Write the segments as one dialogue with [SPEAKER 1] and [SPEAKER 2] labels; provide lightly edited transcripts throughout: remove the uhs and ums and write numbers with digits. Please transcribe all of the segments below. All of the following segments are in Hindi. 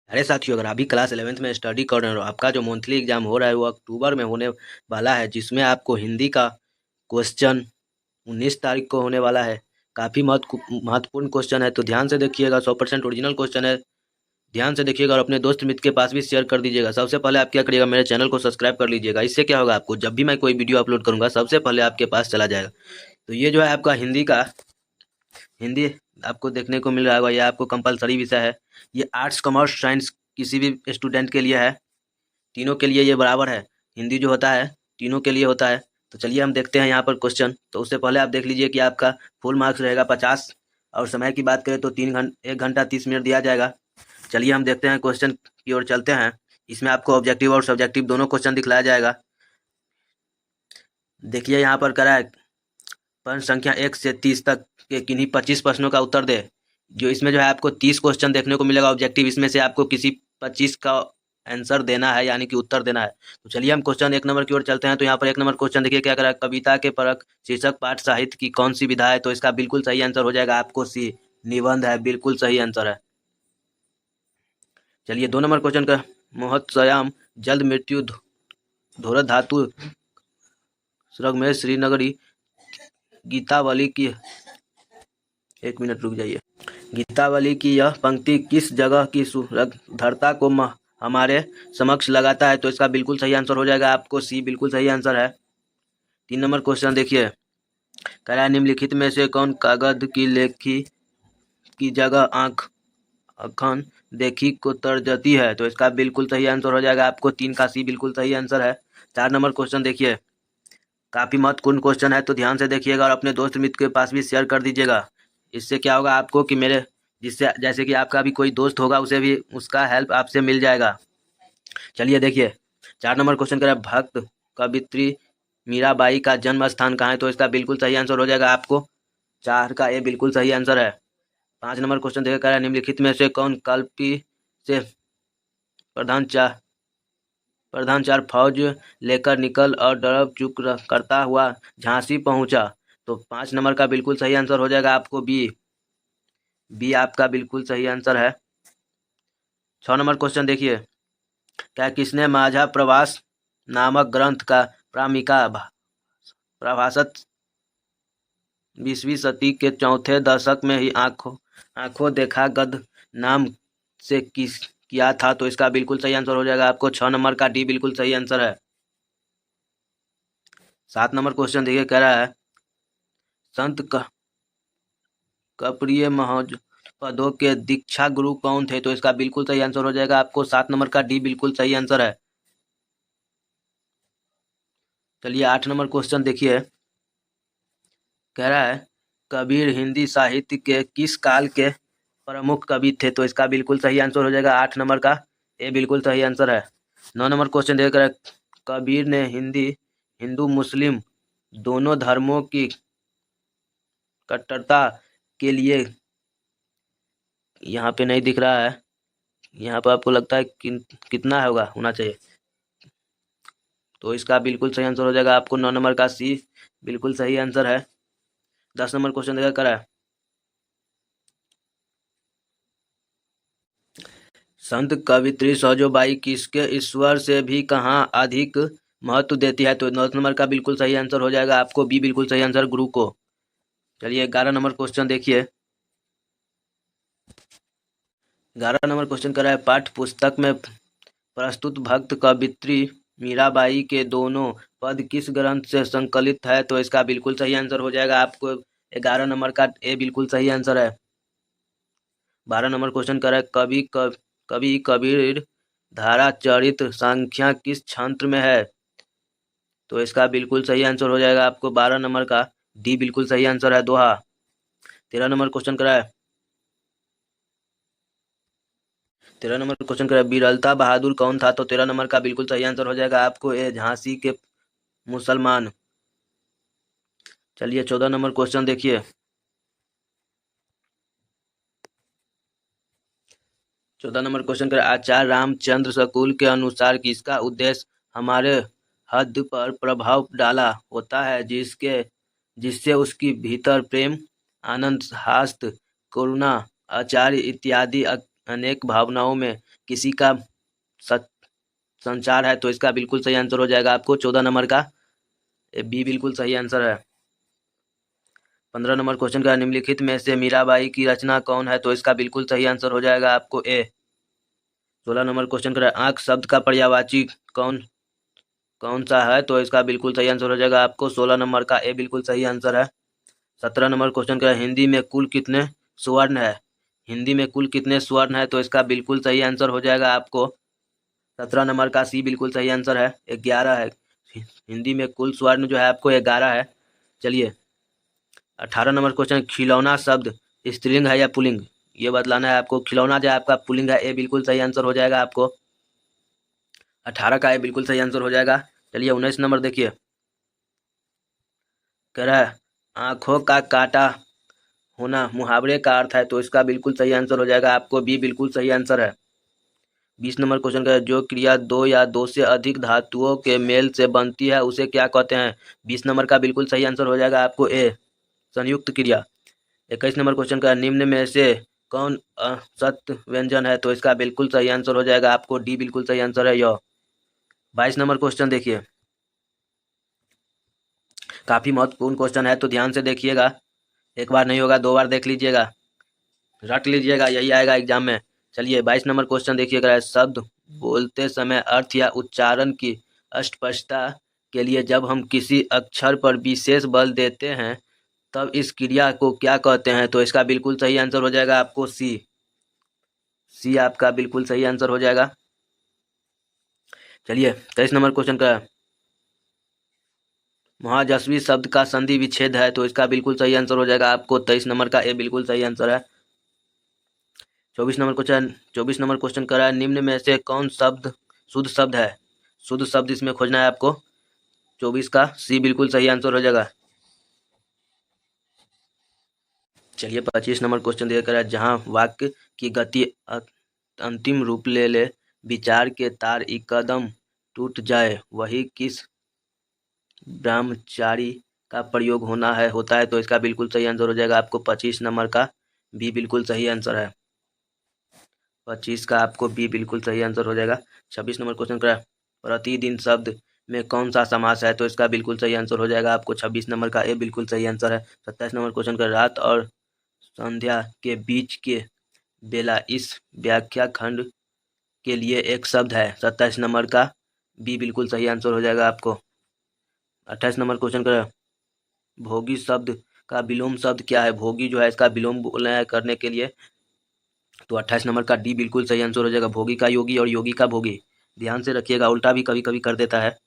[SPEAKER 1] अरे साथियों, अगर अभी क्लास 11th में स्टडी कर रहे हो, आपका जो मंथली एग्जाम हो रहा है वो अक्टूबर में होने वाला है, जिसमें आपको हिंदी का क्वेश्चन 19 तारीख को होने वाला है। काफ़ी महत्वपूर्ण क्वेश्चन है, तो ध्यान से देखिएगा। 100% ओरिजिनल क्वेश्चन है, ध्यान से देखिएगा और अपने दोस्त मित्र के पास भी शेयर कर दीजिएगा। सबसे पहले आप क्या करिएगा, मेरे चैनल को सब्सक्राइब कर लीजिएगा। इससे क्या होगा, आपको जब भी मैं कोई वीडियो अपलोड करूंगा सबसे पहले आपके पास चला जाएगा। तो ये जो है आपका हिंदी आपको देखने को मिल रहा होगा, यह आपको कंपलसरी विषय है। ये आर्ट्स, कॉमर्स, साइंस किसी भी स्टूडेंट के लिए है, तीनों के लिए ये बराबर है। हिंदी जो होता है तीनों के लिए होता है। तो चलिए हम देखते हैं यहाँ पर क्वेश्चन। तो उससे पहले आप देख लीजिए कि आपका फुल मार्क्स रहेगा 50, और समय की बात करें तो 1 घंटा 30 मिनट दिया जाएगा। चलिए हम देखते हैं क्वेश्चन की ओर चलते हैं। इसमें आपको ऑब्जेक्टिव और सब्जेक्टिव दोनों क्वेश्चन दिखलाया जाएगा। देखिए यहाँ पर करा है, प्रश्न संख्या 1 से 30 तक के किन्हीं 25 प्रश्नों का उत्तर दे। जो इसमें जो है आपको 30 क्वेश्चन देखने को मिलेगा ऑब्जेक्टिव, इसमें से आपको किसी 25 का आंसर देना है, यानी कि उत्तर देना है। तो चलिए हम क्वेश्चन 1 नंबर की ओर चलते हैं। तो यहाँ पर 1 नंबर क्वेश्चन देखिए क्या करा, कविता के परक शीर्षक पाठ साहित्य की कौन सी विधा है। तो इसका बिल्कुल सही आंसर हो जाएगा आपको सी, निबंध है, बिल्कुल सही आंसर है। चलिए 2 नंबर क्वेश्चन का, मोहत्सयाम जल्द मृत्यु धोरत धातु स्रग में श्रीनगरी गीतावली की, 1 मिनट रुक जाइए। गीतावली की यह पंक्ति किस जगह की सुधरता को हमारे समक्ष लगाता है। तो इसका बिल्कुल सही आंसर हो जाएगा आपको सी, बिल्कुल सही आंसर है। 3 नंबर क्वेश्चन देखिए, कह रहा है निम्नलिखित में से कौन कागज की लेखी की जगह आंखन देखी को तर्जती है। तो इसका बिल्कुल सही आंसर हो जाएगा आपको 3 का सी, बिल्कुल सही आंसर है। 4 नंबर क्वेश्चन देखिए, काफी महत्वपूर्ण क्वेश्चन है, तो ध्यान से देखिएगा और अपने दोस्त मित्र के पास भी शेयर कर दीजिएगा। इससे क्या होगा आपको कि मेरे जिससे जैसे कि आपका भी कोई दोस्त होगा उसे भी उसका हेल्प आपसे मिल जाएगा। चलिए देखिए 4 नंबर क्वेश्चन करें, भक्त कवित्री मीराबाई का जन्म स्थान कहाँ है। तो इसका बिल्कुल सही आंसर हो जाएगा आपको 4 का ए, बिल्कुल सही आंसर है। 5 नंबर क्वेश्चन देखिए, कह रहा है निम्नलिखित में से कौन कल्पी से प्रधान चार फौज लेकर निकल और डरब चुक करता हुआ झांसी पहुंचा। तो 5 नंबर का बिल्कुल सही आंसर हो जाएगा आपको बी आपका बिल्कुल सही आंसर है। 6 नंबर क्वेश्चन देखिए, क्या किसने माझा प्रवास नामक ग्रंथ का प्रामिका प्रभाषित 20वीं सदी के चौथे दशक में ही आंखों देखा गद नाम से किया था। तो इसका बिल्कुल सही आंसर हो जाएगा आपको 6 नंबर का डी, बिल्कुल सही आंसर है। 7 नंबर क्वेश्चन देखिए, कह रहा है संत कप्रिय महज पदों के दीक्षा गुरु कौन थे। तो इसका बिल्कुल सही आंसर हो जाएगा आपको 7 नंबर का डी, बिल्कुल सही आंसर है। चलिए 8 नंबर क्वेश्चन देखिए, कह रहा है कबीर हिंदी साहित्य के किस काल के प्रमुख कवि थे। तो इसका बिल्कुल सही आंसर हो जाएगा 8 नंबर का ए, बिल्कुल सही आंसर है। 9 नंबर क्वेश्चन देखकर, कबीर ने हिंदू मुस्लिम दोनों धर्मों की कट्टरता के लिए, यहाँ पे नहीं दिख रहा है, यहाँ पर आपको लगता है कितना होना चाहिए। तो इसका बिल्कुल सही आंसर हो जाएगा आपको 9 नंबर का सी, बिल्कुल सही आंसर है। 10 नंबर क्वेश्चन देखा करा है, संत कवित्री सरोजाबाई किसके ईश्वर से भी कहाँ अधिक महत्व देती है। तो 9 नंबर का बिल्कुल सही आंसर हो जाएगा आपको बी, बिल्कुल सही आंसर, गुरु को। चलिए 11 नंबर क्वेश्चन देखिए, 11 नंबर क्वेश्चन कर रहा है पाठ्य पुस्तक में प्रस्तुत भक्त कवित्री मीराबाई के दोनों पद किस ग्रंथ से संकलित है। तो इसका बिल्कुल सही आंसर हो जाएगा आपको 11 नंबर का ए, बिल्कुल सही आंसर है। 12 नंबर क्वेश्चन कर रहा है कवि कबीर धारा चरित्र संख्या किस छंत्र में है। तो इसका बिल्कुल सही आंसर हो जाएगा आपको 12 नंबर का डी, बिल्कुल सही आंसर है, दोहा। 13 नंबर क्वेश्चन कर रहा है, 13 नंबर क्वेश्चन कर रहा है बिरलता बहादुर कौन था। तो 13 नंबर का बिल्कुल सही आंसर हो जाएगा आपको ए, झांसी के मुसलमान। चलिए 14 नंबर क्वेश्चन देखिए, 14 नंबर क्वेश्चन कर आचार्य रामचंद्र शकुल के अनुसार किसका उद्देश्य हमारे हद पर प्रभाव डाला होता है, जिससे उसकी भीतर प्रेम, आनंद, हास्य, करुणा, आचार्य इत्यादि अनेक भावनाओं में किसी का संचार है, तो इसका बिल्कुल सही आंसर हो जाएगा आपको 14 नंबर का बी बिल्कुल सही आंसर है। 15 नंबर क्वेश्चन का निम्नलिखित में से मीराबाई की रचना कौन है, तो इसका बिल्कुल सही आंसर हो जाएगा आपको ए। 16 नंबर क्वेश्चन का आंख शब्द का पर्यायवाची कौन सा है, तो इसका बिल्कुल सही आंसर हो जाएगा आपको 16 नंबर का ए बिल्कुल सही आंसर है। 17 नंबर क्वेश्चन का हिंदी में कुल कितने स्वर्ण है, हिंदी में कुल कितने स्वर्ण है, तो इसका बिल्कुल सही आंसर हो जाएगा आपको 17 नंबर का सी बिल्कुल सही आंसर है, 11 है। हिंदी में कुल स्वर्ण जो है आपको 11 है। चलिए 18 नंबर क्वेश्चन, खिलौना शब्द स्त्रीलिंग है या पुल्लिंग, ये बतलाना है आपको। खिलौना जो है आपका पुल्लिंग है, ए बिल्कुल सही आंसर हो जाएगा आपको 18 का ए बिल्कुल सही आंसर हो जाएगा। चलिए 19 नंबर देखिए, कह रहा है आंखों का काटा होना मुहावरे का अर्थ है, तो इसका बिल्कुल सही आंसर हो जाएगा आपको बी बिल्कुल सही आंसर है। 20 नंबर क्वेश्चन का जो क्रिया दो या दो से अधिक धातुओं के मेल से बनती है उसे क्या कहते हैं, 20 नंबर का बिल्कुल सही आंसर हो जाएगा आपको ए संयुक्त क्रिया। 21 नंबर क्वेश्चन का निम्न में से कौन असत्य व्यंजन है, तो इसका बिल्कुल सही आंसर हो जाएगा आपको डी बिल्कुल सही आंसर है यह। 22 नंबर क्वेश्चन देखिए, काफी महत्वपूर्ण क्वेश्चन है, तो ध्यान से देखिएगा, एक बार नहीं होगा 2 बार देख लीजिएगा, रट लीजिएगा, यही आएगा एग्जाम में। चलिए 22 नंबर क्वेश्चन देखिएगा, शब्द बोलते समय अर्थ या उच्चारण की स्पष्टता के लिए जब हम किसी अक्षर पर विशेष बल देते हैं तब इस क्रिया को क्या कहते हैं, तो इसका बिल्कुल सही आंसर हो जाएगा आपको सी आपका बिल्कुल सही आंसर हो जाएगा। चलिए 23 नंबर क्वेश्चन का महाजस्वी शब्द का संधि विच्छेद है, तो इसका बिल्कुल सही आंसर हो जाएगा आपको 23 नंबर का ए बिल्कुल सही आंसर है। 24 नंबर क्वेश्चन कर रहा है निम्न में से कौन शब्द शुद्ध शब्द है, शुद्ध शब्द इसमें खोजना है आपको, 24 का सी बिल्कुल सही आंसर हो जाएगा। चलिए 25 नंबर क्वेश्चन दिया कर है जहां वाक्य की गति अंतिम रूप ले विचार के तार एकदम टूट जाए वही किस ब्रह्मचारी का प्रयोग होता है, तो इसका बिल्कुल सही आंसर हो जाएगा आपको 25 नंबर का बी बिल्कुल सही आंसर है। 25 का आपको बी बिल्कुल सही आंसर हो जाएगा। 26 नंबर क्वेश्चन का प्रतिदिन शब्द में कौन सा समास है, तो इसका बिल्कुल सही आंसर हो जाएगा आपको 26 नंबर का ए बिल्कुल सही आंसर है। 27 नंबर क्वेश्चन का रात और संध्या के बीच के बेला इस व्याख्या खंड के लिए एक शब्द है, 27 नंबर का बी बिल्कुल सही आंसर हो जाएगा आपको। 28 नंबर क्वेश्चन का भोगी शब्द का विलोम शब्द क्या है, भोगी जो है इसका विलोम करने के लिए, तो 28 नंबर का डी बिल्कुल सही आंसर हो जाएगा, भोगी का योगी और योगी का भोगी। ध्यान से रखिएगा, उल्टा भी कभी कभी कर देता है।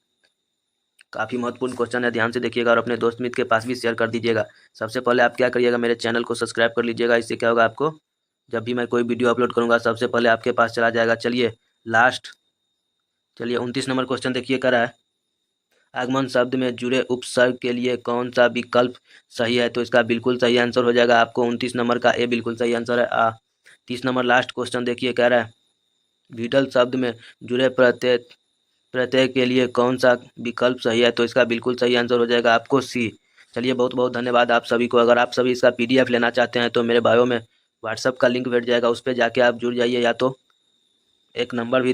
[SPEAKER 1] काफ़ी महत्वपूर्ण क्वेश्चन है, ध्यान से देखिएगा और अपने दोस्त मित्र के पास भी शेयर कर दीजिएगा। सबसे पहले आप क्या करिएगा, मेरे चैनल को सब्सक्राइब कर लीजिएगा, इससे क्या होगा आपको जब भी मैं कोई वीडियो अपलोड करूंगा सबसे पहले आपके पास चला जाएगा। चलिए 29 नंबर क्वेश्चन देखिए कर रहा है आगमन शब्द में जुड़े उपसर्ग के लिए कौन सा विकल्प सही है, तो इसका बिल्कुल सही आंसर हो जाएगा आपको 29 नंबर का ए बिल्कुल सही आंसर है। 30 नंबर लास्ट क्वेश्चन देखिए कह रहा है विडल शब्द में जुड़े प्रत्यय के लिए कौन सा विकल्प सही है, तो इसका बिल्कुल सही आंसर हो जाएगा आपको सी। चलिए बहुत बहुत धन्यवाद आप सभी को। अगर आप सभी इसका PDF लेना चाहते हैं तो मेरे बायो में व्हाट्सएप का लिंक भेट जाएगा, उस पर जाके आप जुड़ जाइए, या तो एक नंबर भी